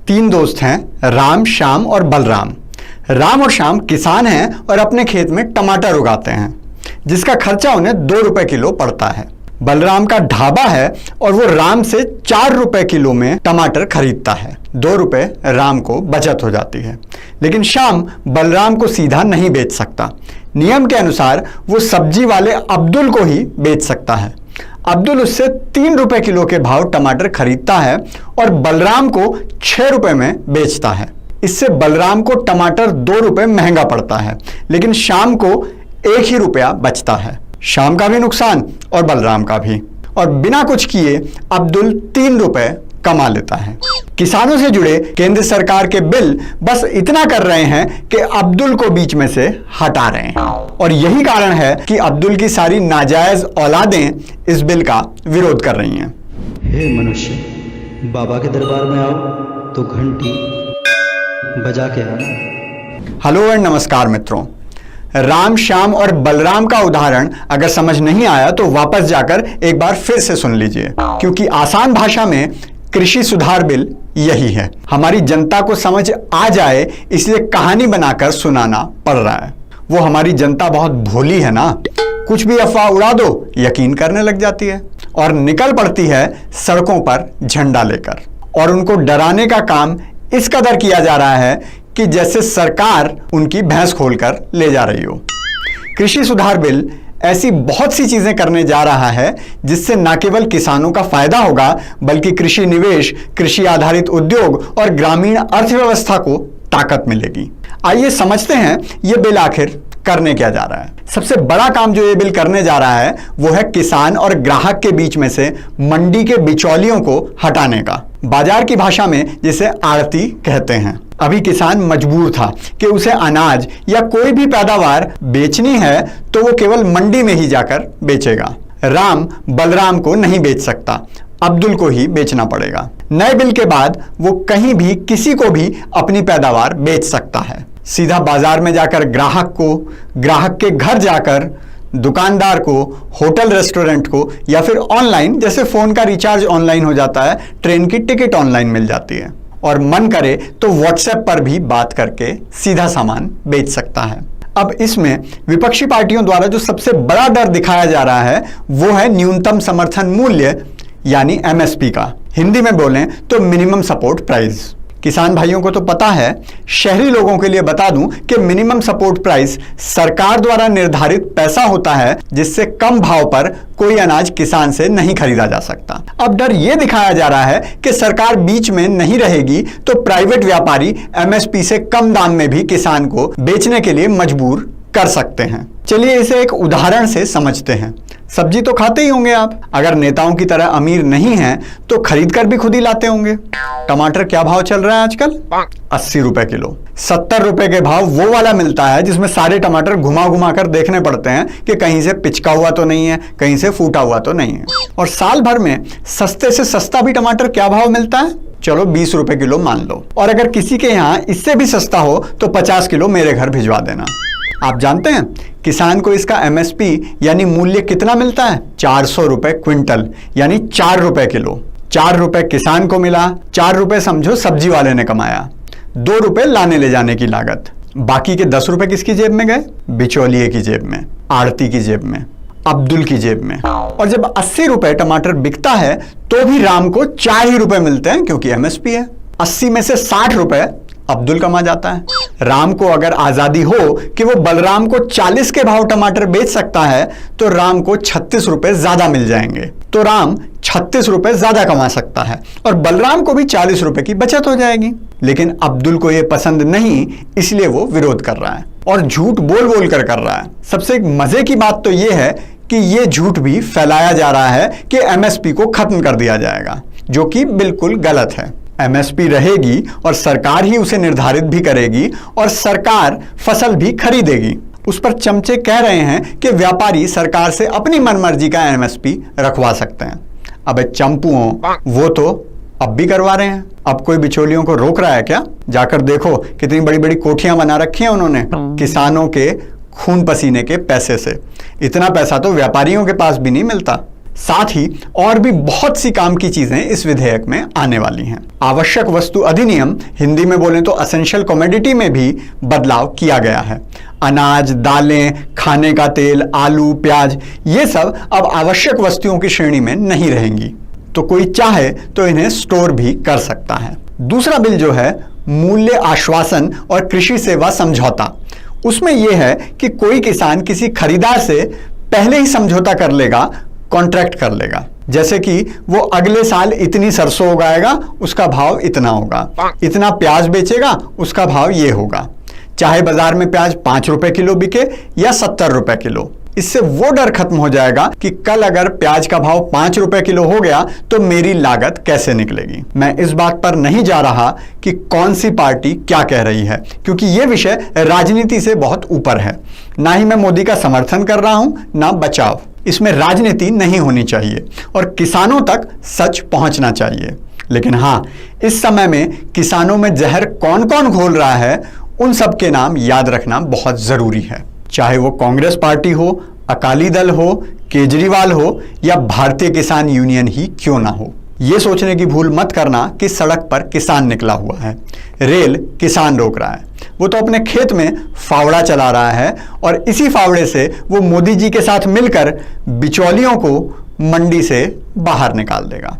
तीन दोस्त हैं, राम, श्याम और बलराम। राम और श्याम किसान हैं और अपने खेत में टमाटर उगाते हैं, जिसका खर्चा उन्हें 2 रुपए किलो पड़ता है। बलराम का ढाबा है और वो राम से 4 रुपए किलो में टमाटर खरीदता है। 2 रुपए राम को बचत हो जाती है। लेकिन श्याम बलराम को सीधा नहीं बेच सकता। नियम के अनुसार वो सब्जी वाले अब्दुल को ही बेच सकता है। अब्दुल उससे 3 रुपए किलो के भाव टमाटर खरीदता है और बलराम को 6 रुपए में बेचता है। इससे बलराम को टमाटर 2 रुपए महंगा पड़ता है, लेकिन श्याम को 1 ही रुपया बचता है। श्याम का भी नुकसान और बलराम का भी, और बिना कुछ किए अब्दुल 3 रुपए कमा लेता है। किसानों से जुड़े केंद्र सरकार के बिल बस इतना कर रहे हैं कि अब्दुल को बीच में से हटा रहे हैं, और यही कारण है कि अब्दुल की सारी नाजायज औलादें इस बिल का विरोध कर रही हैं। हे मनुष्य, बाबा के दरबार में आओ तो घंटी बजा के आना। हेलो एंड नमस्कार मित्रों। राम, श्याम और बलराम का उदाहरण अगर समझ नहीं आया तो वापस जाकर एक बार फिर से सुन लीजिए, क्योंकि आसान भाषा में कृषि सुधार बिल यही है। हमारी जनता को समझ आ जाए इसलिए कहानी बनाकर सुनाना पड़ रहा है। वो हमारी जनता बहुत भोली है ना, कुछ भी अफवाह उड़ा दो यकीन करने लग जाती है और निकल पड़ती है सड़कों पर झंडा लेकर। और उनको डराने का काम इस कदर किया जा रहा है कि जैसे सरकार उनकी भैंस खोलकर ले जा रही हो। कृषि सुधार बिल ऐसी बहुत सी चीजें करने जा रहा है जिससे न केवल किसानों का फायदा होगा, बल्कि कृषि निवेश, कृषि आधारित उद्योग और ग्रामीण अर्थव्यवस्था को ताकत मिलेगी। आइए समझते हैं ये बिल आखिर करने क्या जा रहा है। सबसे बड़ा काम जो ये बिल करने जा रहा है वो है किसान और ग्राहक के बीच में से मंडी के बिचौलियों को हटाने का। बाजार की भाषा में जिसे आड़ती कहते हैं। अभी किसान मजबूर था कि उसे अनाज या कोई भी पैदावार बेचनी है तो वो केवल मंडी में ही जाकर बेचेगा। राम बलराम को नहीं बेच सकता, अब्दुल को ही बेचना पड़ेगा। नए बिल के बाद वो कहीं भी किसी को भी अपनी पैदावार बेच सकता है। सीधा बाजार में जाकर ग्राहक को, ग्राहक के घर जाकर दुकानदार को, होटल रेस्टोरेंट को, या फिर ऑनलाइन, जैसे फोन का रिचार्ज ऑनलाइन हो जाता है, ट्रेन की टिकट ऑनलाइन मिल जाती है, और मन करे तो व्हाट्सएप पर भी बात करके सीधा सामान बेच सकता है। अब इसमें विपक्षी पार्टियों द्वारा जो सबसे बड़ा डर दिखाया जा रहा है वो है न्यूनतम समर्थन मूल्य यानी एमएसपी का। हिंदी में बोलें तो मिनिमम सपोर्ट प्राइस। किसान भाइयों को तो पता है, शहरी लोगों के लिए बता दूं कि मिनिमम सपोर्ट प्राइस सरकार द्वारा निर्धारित पैसा होता है जिससे कम भाव पर कोई अनाज किसान से नहीं खरीदा जा सकता। अब डर यह दिखाया जा रहा है कि सरकार बीच में नहीं रहेगी तो प्राइवेट व्यापारी एमएसपी से कम दाम में भी किसान को बेचने के लिए मजबूर कर सकते हैं। चलिए इसे एक उदाहरण से समझते हैं। सब्जी तो खाते ही होंगे आप, अगर नेताओं की तरह अमीर नहीं हैं तो खरीद कर भी खुद ही लाते होंगे। टमाटर क्या भाव चल रहा है आजकल? 80 रुपए किलो। 70 रुपए के भाव वो वाला मिलता है जिसमें सारे टमाटर घुमा घुमा कर देखने पड़ते हैं कि कहीं से पिचका हुआ तो नहीं है, कहीं से फूटा हुआ तो नहीं है। और साल भर में सस्ते से सस्ता भी टमाटर क्या भाव मिलता है? चलो 20 रुपए किलो मान लो, और अगर किसी के यहाँ इससे भी सस्ता हो तो 50 किलो मेरे घर भिजवा देना। आप जानते हैं किसान को इसका एमएसपी यानी मूल्य कितना मिलता है? 400 रुपए क्विंटल, यानी 4 रुपए किलो। 4 रुपए किसान को मिला, 4 रुपए समझो सब्जी वाले ने कमाया, 2 रुपए लाने ले जाने की लागत, बाकी के 10 रुपए किसकी जेब में गए? बिचौलिए की जेब में, आड़ती की जेब में, अब्दुल की जेब में। और जब 80 रुपए टमाटर बिकता है तो भी राम को 4 ही रुपए मिलते हैं क्योंकि एमएसपी है। 80 में से 60 रुपए अब्दुल कमा जाता है। राम को अगर आजादी हो कि वो बलराम को 40 के भाव टमाटर बेच सकता है तो राम को 36 रुपए ज्यादा मिल जाएंगे, तो राम 36 रुपए ज्यादा कमा सकता है और बलराम को भी 40 रुपए की बचत हो जाएगी। लेकिन अब्दुल को यह पसंद नहीं, इसलिए वो विरोध कर रहा है और झूठ बोल बोल कर रहा है। सबसे मजे की बात तो यह है कि यह झूठ भी फैलाया जा रहा है कि एमएसपी को खत्म कर दिया जाएगा, जो कि बिल्कुल गलत है। एमएसपी रहेगी और सरकार ही उसे निर्धारित भी करेगी और सरकार फसल भी खरीदेगी। उस पर चमचे कह रहे हैं कि व्यापारी सरकार से अपनी मनमर्जी का एमएसपी रखवा सकते हैं। अबे चंपुओं, वो तो अब भी करवा रहे हैं। अब कोई बिचौलियों को रोक रहा है क्या? जाकर देखो कितनी बड़ी बड़ी कोठियां बना रखी हैं उन्होंने किसानों के खून पसीने के पैसे से। इतना पैसा तो व्यापारियों के पास भी नहीं मिलता। साथ ही और भी बहुत सी काम की चीजें इस विधेयक में आने वाली हैं। आवश्यक वस्तु अधिनियम, हिंदी में बोलें तो एसेंशियल कमोडिटी, में भी बदलाव किया गया है। अनाज, दालें, खाने का तेल, आलू, प्याज, ये सब अब आवश्यक वस्तुओं की श्रेणी में नहीं रहेंगी, तो कोई चाहे तो इन्हें स्टोर भी कर सकता है। दूसरा बिल जो है मूल्य आश्वासन और कृषि सेवा समझौता, उसमें यह है कि कोई किसान किसी खरीदार से पहले ही समझौता कर लेगा, कॉन्ट्रैक्ट कर लेगा, जैसे कि वो अगले साल इतनी सरसों उगाएगा, उसका भाव इतना होगा, इतना प्याज बेचेगा, उसका भाव ये होगा, चाहे बाजार में प्याज 5 रुपए किलो बिके या 70 रुपए किलो। इससे वो डर खत्म हो जाएगा कि कल अगर प्याज का भाव 5 रुपए किलो हो गया तो मेरी लागत कैसे निकलेगी। मैं इस बात पर नहीं जा रहा कि कौन सी पार्टी क्या कह रही है, क्योंकि यह विषय राजनीति से बहुत ऊपर है। ना ही मैं मोदी का समर्थन कर रहा हूं, ना बचाव। इसमें राजनीति नहीं होनी चाहिए और किसानों तक सच पहुंचना चाहिए। लेकिन हां, इस समय में किसानों में जहर कौन कौन घोल रहा है, उन सब के नाम याद रखना बहुत जरूरी है। चाहे वो कांग्रेस पार्टी हो, अकाली दल हो, केजरीवाल हो या भारतीय किसान यूनियन ही क्यों ना हो। यह सोचने की भूल मत करना कि सड़क पर किसान निकला हुआ है, रेल किसान रोक रहा है। वो तो अपने खेत में फावड़ा चला रहा है और इसी फावड़े से वो मोदी जी के साथ मिलकर बिचौलियों को मंडी से बाहर निकाल देगा।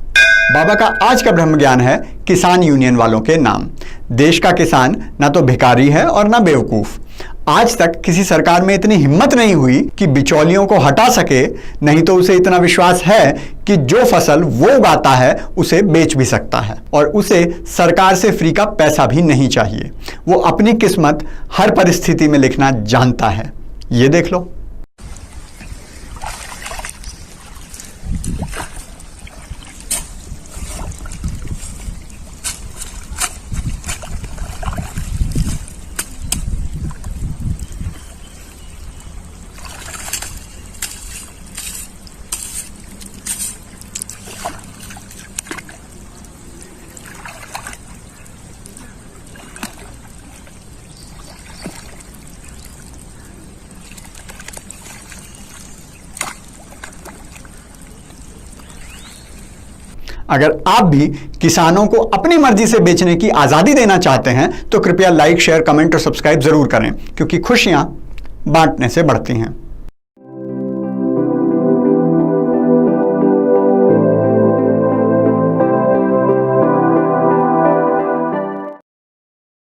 बाबा का आज का ब्रह्म ज्ञान है किसान यूनियन वालों के नाम। देश का किसान ना तो भिखारी है और ना बेवकूफ। आज तक किसी सरकार में इतनी हिम्मत नहीं हुई कि बिचौलियों को हटा सके, नहीं तो उसे इतना विश्वास है कि जो फसल वो उगाता है उसे बेच भी सकता है और उसे सरकार से फ्री का पैसा भी नहीं चाहिए। वो अपनी किस्मत हर परिस्थिति में लिखना जानता है। ये देख लो। अगर आप भी किसानों को अपनी मर्जी से बेचने की आजादी देना चाहते हैं तो कृपया लाइक, शेयर, कमेंट और सब्सक्राइब जरूर करें, क्योंकि खुशियां बांटने से बढ़ती हैं।